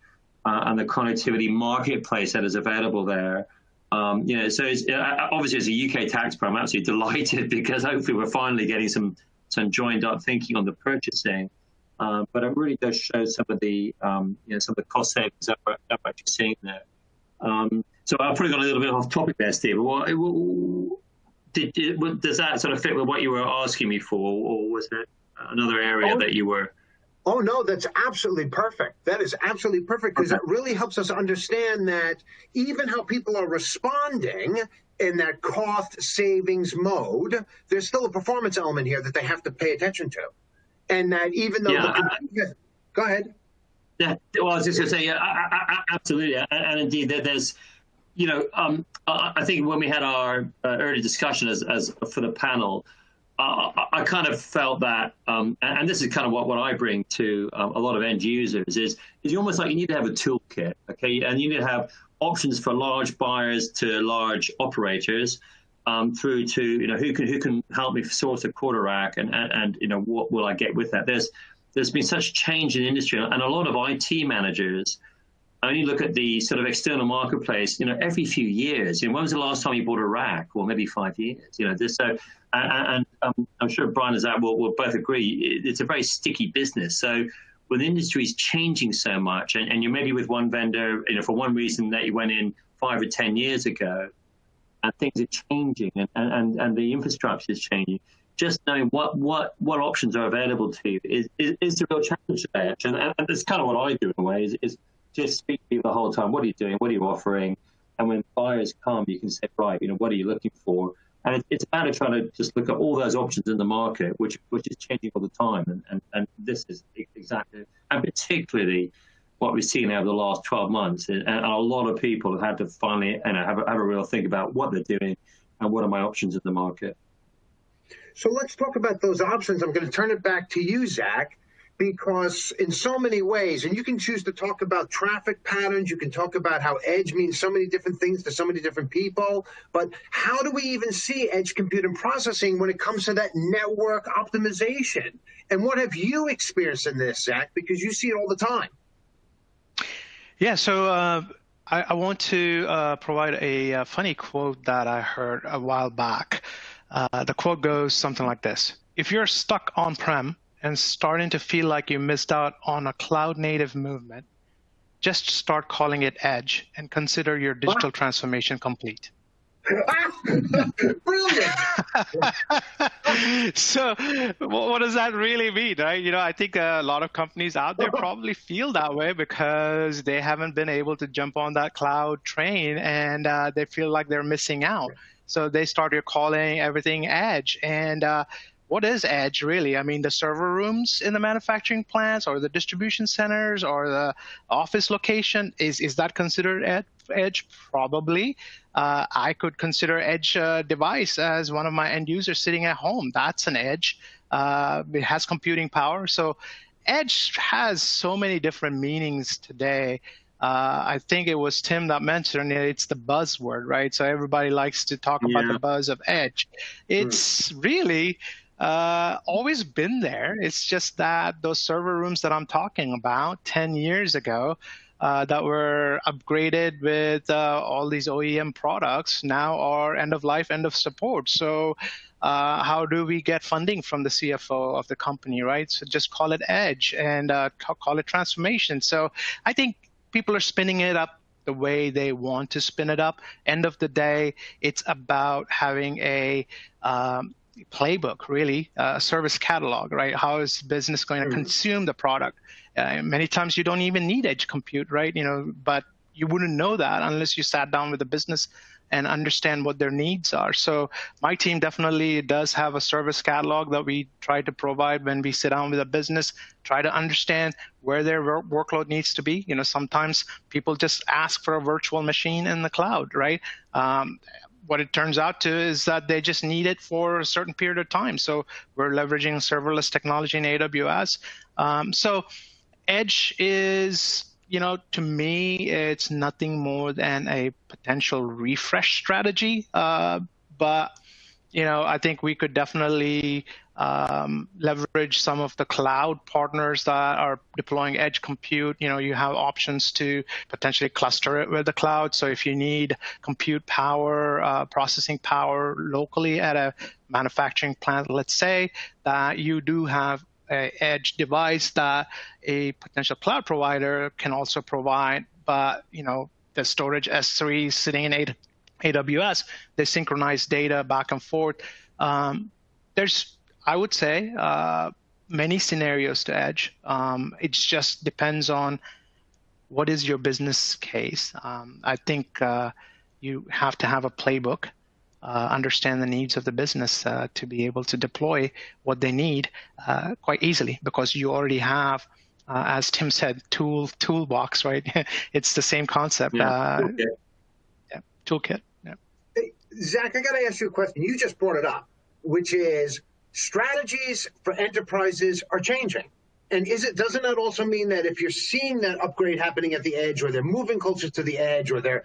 Speaker 2: and the connectivity marketplace that is available there. So it's, obviously as a UK taxpayer, I'm absolutely delighted because hopefully we're finally getting some joined up thinking on the purchasing. But it really does show some of the some of the cost savings that we're actually seeing there. So I've probably got a little bit off topic there, Steve. Does that sort of fit with what you were asking me for, or was it another area that you were?
Speaker 1: Oh, no, that's absolutely perfect. That is absolutely perfect because it really helps us understand that even how people are responding in that cost savings mode, there's still a performance element here that they have to pay attention to. And that even though go ahead.
Speaker 2: Yeah, well, I was just going to say, absolutely. And indeed, there's, I think when we had our early discussion as for the panel, I kind of felt that, and this is kind of what I bring to a lot of end users, is you almost like you need to have a toolkit, okay? And you need to have options for large buyers to large operators, through to, who can help me source a quarter rack and what will I get with that? There's been such change in industry, and a lot of IT managers only look at the sort of external marketplace, every few years. When was the last time you bought a rack? Well, maybe 5 years. I'm sure Brian and Zach will both agree, it's a very sticky business. So when the industry is changing so much, and you're maybe with one vendor, for one reason that you went in 5 or 10 years ago, and things are changing, and the infrastructure is changing. Just knowing what options are available to you is the real challenge there. And that's kind of what I do in a way, is just speak to people the whole time. What are you doing? What are you offering? And when buyers come, you can say, right, what are you looking for? And it's a matter of trying to just look at all those options in the market, which is changing all the time. And this is exactly, and particularly what we've seen over the last 12 months. And a lot of people have had to finally have a real think about what they're doing and what are my options in the market.
Speaker 1: So let's talk about those options. I'm going to turn it back to you, Zach, because in so many ways, and you can choose to talk about traffic patterns, you can talk about how edge means so many different things to so many different people, but how do we even see edge compute and processing when it comes to that network optimization? And what have you experienced in this, Zach, because you see it all the time?
Speaker 3: Yeah, so I want to provide a funny quote that I heard a while back. The quote goes something like this: if you're stuck on-prem and starting to feel like you missed out on a cloud-native movement, just start calling it edge and consider your digital transformation complete.
Speaker 1: Brilliant.
Speaker 3: So what does that really mean, right? I think a lot of companies out there probably feel that way because they haven't been able to jump on that cloud train, and they feel like they're missing out. So they started calling everything edge. And what is edge really? I mean, the server rooms in the manufacturing plants, or the distribution centers, or the office location, is that considered edge? Probably. I could consider edge device as one of my end users sitting at home. That's an edge. It has computing power. So edge has so many different meanings today. I think it was Tim that mentioned it's the buzzword, right? So everybody likes to talk about the buzz of edge. It's really always been there. It's just that those server rooms that I'm talking about 10 years ago that were upgraded with all these OEM products now are end of life, end of support. So how do we get funding from the CFO of the company, right? So just call it edge and call it transformation. So I think people are spinning it up the way they want to spin it up. End of the day, it's about having a playbook, really, a service catalog, right? How is business going to consume the product? Many times you don't even need edge compute, right? But you wouldn't know that unless you sat down with the business and understand what their needs are. So my team definitely does have a service catalog that we try to provide when we sit down with a business, try to understand where their workload needs to be. Sometimes people just ask for a virtual machine in the cloud, right? What it turns out to is that they just need it for a certain period of time. So we're leveraging serverless technology in AWS. So edge is, to me, it's nothing more than a potential refresh strategy. But, I think we could definitely leverage some of the cloud partners that are deploying edge compute. You have options to potentially cluster it with the cloud. So if you need compute power, processing power locally at a manufacturing plant, let's say, that you do have an edge device that a potential cloud provider can also provide, but the storage S3 sitting in AWS, they synchronize data back and forth. There's, I would say, many scenarios to edge. It just depends on what is your business case. I think you have to have a playbook, understand the needs of the business to be able to deploy what they need quite easily, because you already have, as Tim said, toolbox, right? It's the same concept. Toolkit. Yeah.
Speaker 1: Hey, Zach, I got to ask you a question. You just brought it up, which is strategies for enterprises are changing. And doesn't that also mean that if you're seeing that upgrade happening at the edge, or they're moving closer to the edge, or they're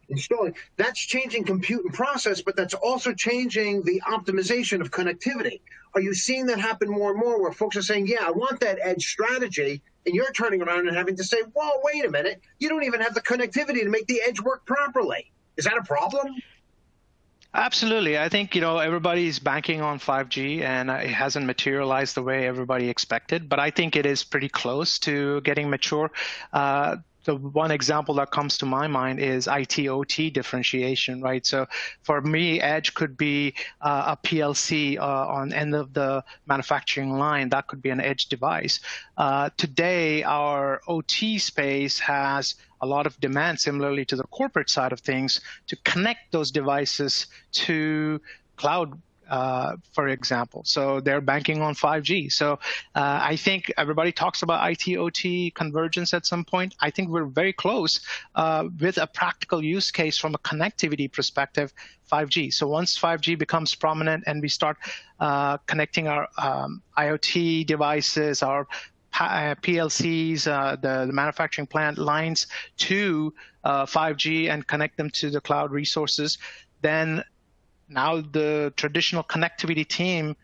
Speaker 1: installing, that's changing compute and process, but that's also changing the optimization of connectivity. Are you seeing that happen more and more, where folks are saying, yeah, I want that edge strategy, and you're turning around and having to say, well, wait a minute, you don't even have the connectivity to make the edge work properly. Is that a problem?
Speaker 3: Absolutely. I think, everybody's banking on 5G, and it hasn't materialized the way everybody expected, but I think it is pretty close to getting mature. The one example that comes to my mind is IT/OT differentiation, right? So for me, edge could be a PLC on end of the manufacturing line. That could be an edge device. Today, our OT space has a lot of demand, similarly to the corporate side of things, to connect those devices to cloud, for example. So they're banking on 5G. So I think everybody talks about IT/OT convergence at some point. I think we're very close with a practical use case from a connectivity perspective, 5G. So once 5G becomes prominent and we start connecting our IoT devices, our PLCs, the manufacturing plant lines to 5G and connect them to the cloud resources, then now the traditional connectivity team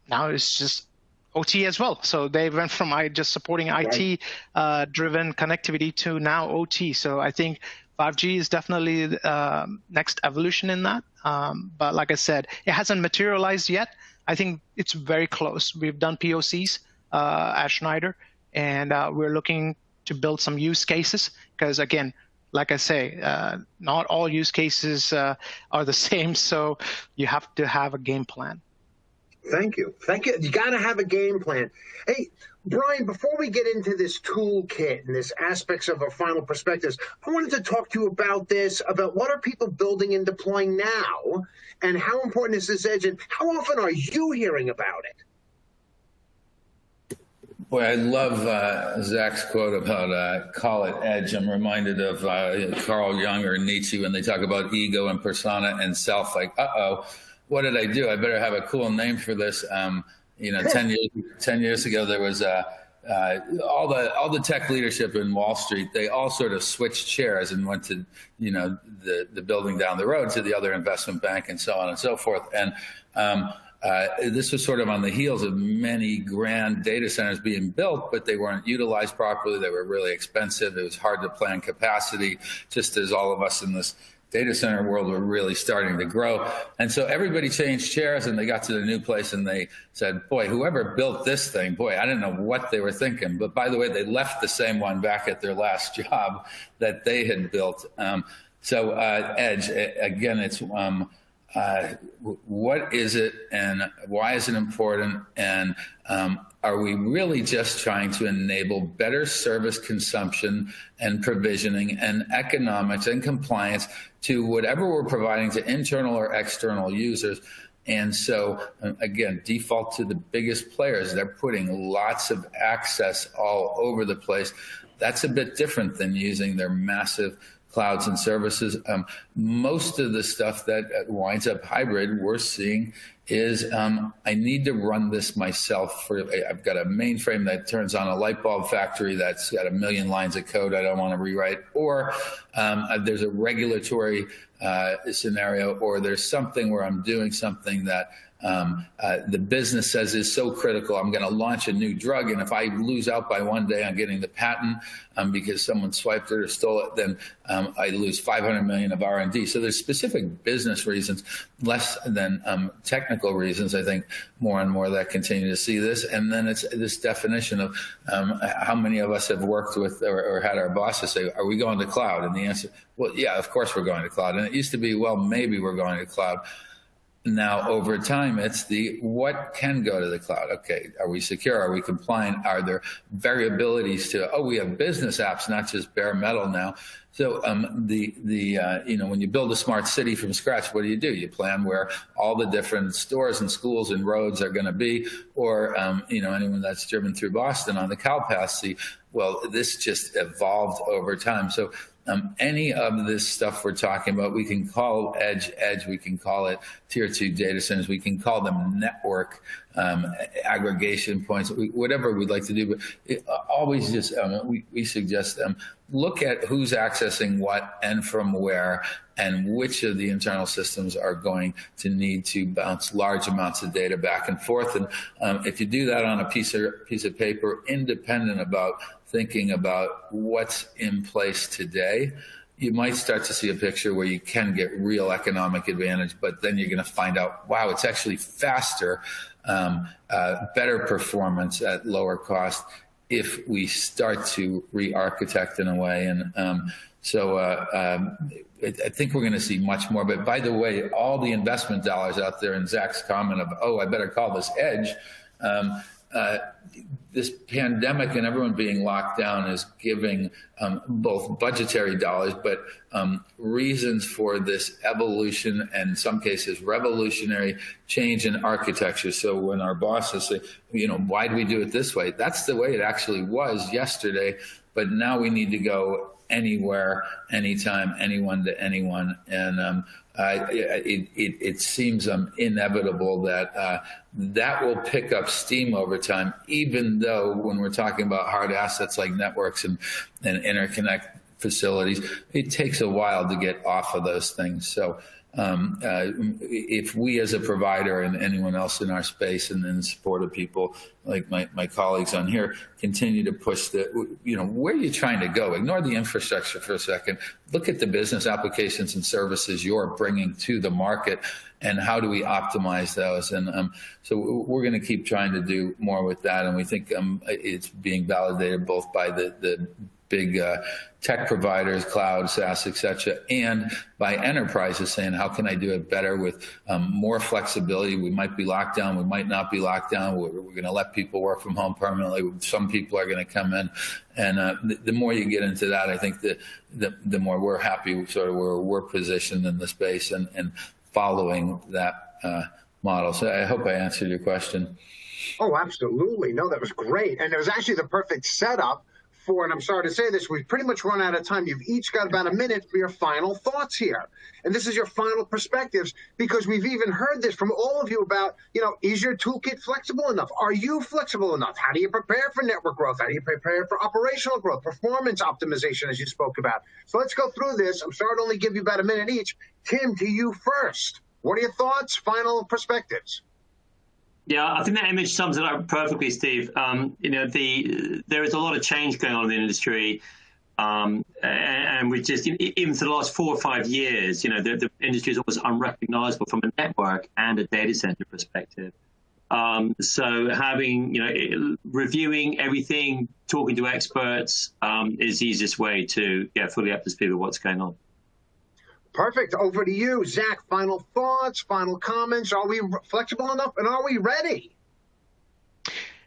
Speaker 3: now is just OT as well. So they went from just supporting IT-driven connectivity to now OT. So I think 5G is definitely the next evolution in that. But like I said, it hasn't materialized yet. I think it's very close. We've done POCs at Schneider, and we're looking to build some use cases, because again, like I say, not all use cases are the same, so you have to have a game plan.
Speaker 1: Thank you. You got to have a game plan. Hey, Brian, before we get into this toolkit and this aspects of our final perspectives, I wanted to talk to you about what are people building and deploying now, and how important is this edge, and how often are you hearing about it?
Speaker 4: Boy, I love Zach's quote about call it edge. I'm reminded of Carl Jung or Nietzsche when they talk about ego and persona and self, like, what did I do? I better have a cool name for this. 10 years ago, there was all the tech leadership in Wall Street. They all sort of switched chairs and went to, the building down the road to the other investment bank, and so on and so forth. And this was sort of on the heels of many grand data centers being built, but they weren't utilized properly. They were really expensive. It was hard to plan capacity, just as all of us in this data center world were really starting to grow. And so everybody changed chairs and they got to the new place and they said, boy, whoever built this thing, boy, I didn't know what they were thinking. But by the way, they left the same one back at their last job that they had built. So Edge, again, it's what is it and why is it important? And are we really just trying to enable better service consumption and provisioning and economics and compliance to whatever we're providing to internal or external users? And so, again, default to the biggest players. They're putting lots of access all over the place. That's a bit different than using their massive clouds and services. Most of the stuff that winds up hybrid we're seeing is I need to run this myself. I've got a mainframe that turns on a light bulb factory that's got 1 million lines of code I don't want to rewrite, or there's a regulatory scenario, or there's something where I'm doing something that the business says is so critical. I'm going to launch a new drug, and if I lose out by one day on getting the patent because someone swiped it or stole it, then I lose 500 million of R&D. So there's specific business reasons, less than technical reasons. I think more and more that continue to see this, and then it's this definition of how many of us have worked with or had our bosses say, "Are we going to cloud?" And the answer, well, yeah, of course we're going to cloud. And it used to be, well, maybe we're going to cloud. Now, over time, it's the what can go to the cloud. Okay, are we secure? Are we compliant? Are there variabilities to, we have business apps, not just bare metal now. So when you build a smart city from scratch, what do? You plan where all the different stores and schools and roads are going to be, or anyone that's driven through Boston on the CalPath see, well, this just evolved over time. So any of this stuff we're talking about, we can call edge, we can call it tier 2 data centers, we can call them network aggregation points, whatever we'd like to do. But always just, we suggest look at who's accessing what and from where, and which of the internal systems are going to need to bounce large amounts of data back and forth. And if you do that on a piece of paper, independent about thinking about what's in place today, you might start to see a picture where you can get real economic advantage, but then you're going to find out, wow, it's actually faster, better performance at lower cost if we start to re-architect in a way. And I think we're going to see much more. But by the way, all the investment dollars out there, in Zach's comment of, I better call this edge, this pandemic and everyone being locked down is giving both budgetary dollars, but reasons for this evolution and in some cases revolutionary change in architecture. So when our bosses say, why do we do it this way? That's the way it actually was yesterday, but now we need to go anywhere, anytime, anyone to anyone. And it seems inevitable that that will pick up steam over time, even though when we're talking about hard assets like networks and interconnect facilities, it takes a while to get off of those things. So if we as a provider and anyone else in our space and in support of people like my colleagues on here continue to push where are you trying to go? Ignore the infrastructure for a second. Look at the business applications and services you're bringing to the market and how do we optimize those? And so we're going to keep trying to do more with that. And we think it's being validated both by the big tech providers, cloud, SaaS, et cetera, and by enterprises saying, how can I do it better with more flexibility? We might be locked down. We might not be locked down. We're going to let people work from home permanently. Some people are going to come in. And the more you get into that, I think the more we're happy sort of where we're positioned in the space and following that model. So I hope I answered your question.
Speaker 1: Oh, absolutely. No, that was great. And it was actually the perfect setup for, and I'm sorry to say this, we've pretty much run out of time. You've each got about a minute for your final thoughts here. And this is your final perspectives, because we've even heard this from all of you about, is your toolkit flexible enough? Are you flexible enough? How do you prepare for network growth? How do you prepare for operational growth, performance optimization, as you spoke about? So let's go through this. I'm sorry to only give you about a minute each. Tim, to you first. What are your thoughts, final perspectives?
Speaker 2: Yeah, I think that image sums it up perfectly, Steve. There is a lot of change going on in the industry. And we just, even for the last 4 or 5 years, the industry is almost unrecognizable from a network and a data center perspective. So having, reviewing everything, talking to experts is the easiest way to get fully up to speed with what's going on.
Speaker 1: Perfect. Over to you, Zach. Final thoughts, final comments. Are we flexible enough, and are we ready?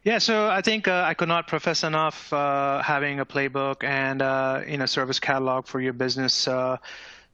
Speaker 3: Yeah, so I think I could not profess enough having a playbook and service catalog for your business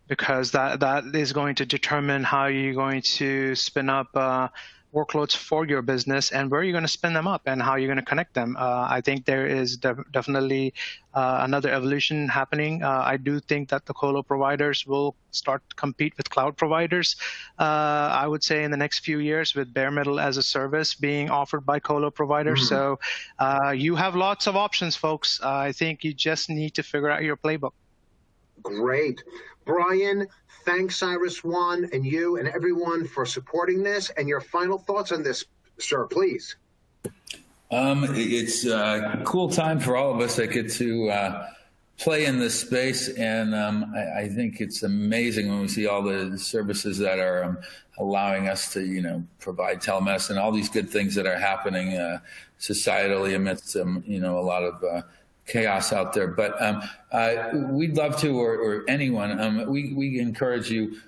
Speaker 3: because that is going to determine how you're going to spin up workloads for your business and where you're going to spin them up and how you're going to connect them. I think there is definitely another evolution happening. I do think that the colo providers will start to compete with cloud providers. I would say in the next few years with bare metal as a service being offered by colo providers. So you have lots of options, folks. I think you just need to figure out your playbook.
Speaker 1: Great. Brian, thanks CyrusOne and you and everyone for supporting this. And your final thoughts on this, sir, please.
Speaker 4: It's a cool time for all of us that get to play in this space. And I think it's amazing when we see all the services that are allowing us to, provide telemedicine, all these good things that are happening societally amidst, a lot of chaos out there. But we'd love to, or anyone, we encourage you,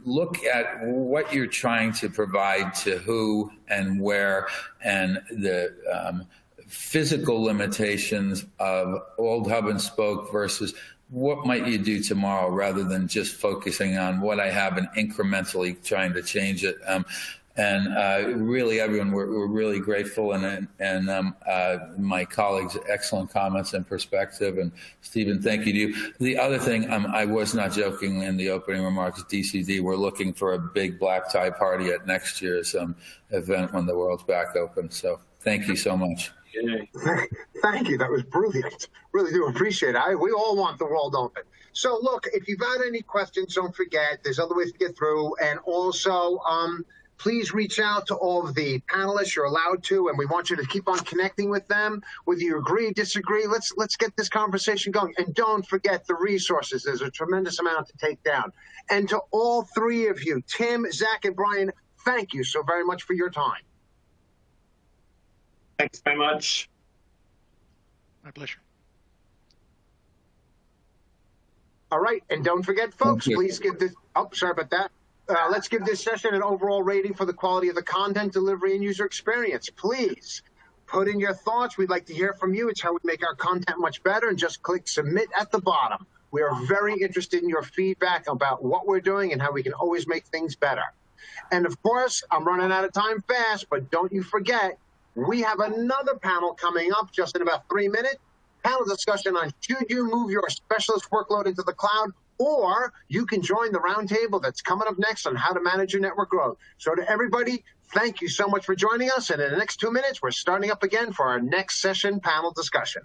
Speaker 4: look at what you're trying to provide to who and where, and the physical limitations of old hub and spoke versus what might you do tomorrow, rather than just focusing on what I have and incrementally trying to change it. Really, everyone, we're really grateful, and my colleagues' excellent comments and perspective. And Stephen, thank you to you. The other thing, I was not joking in the opening remarks. DCD, we're looking for a big black tie party at next year's event when the world's back open. So thank you so much.
Speaker 1: Thank you. That was brilliant. Really do appreciate it. We all want the world open. So look, if you've got any questions, don't forget there's other ways to get through, and also. Please reach out to all of the panelists. You're allowed to, and we want you to keep on connecting with them. Whether you agree, disagree, let's get this conversation going. And don't forget the resources. There's a tremendous amount to take down. And to all three of you, Tim, Zach, and Brian, thank you so very much for your time.
Speaker 2: Thanks very much.
Speaker 3: My pleasure.
Speaker 1: All right, and don't forget, folks, please give this. Oh, sorry about that. Let's give this session an overall rating for the quality of the content, delivery, and user experience. Please put in your thoughts. We'd like to hear from you. It's how we make our content much better. And just click submit at the bottom. We are very interested in your feedback about what we're doing and how we can always make things better. And of course, I'm running out of time fast, but don't you forget, we have another panel coming up just in about 3 minutes. Panel discussion on should you move your specialist workload into the cloud, or you can join the roundtable that's coming up next on how to manage your network growth. So to everybody, thank you so much for joining us. And in the next 2 minutes, we're starting up again for our next session panel discussion.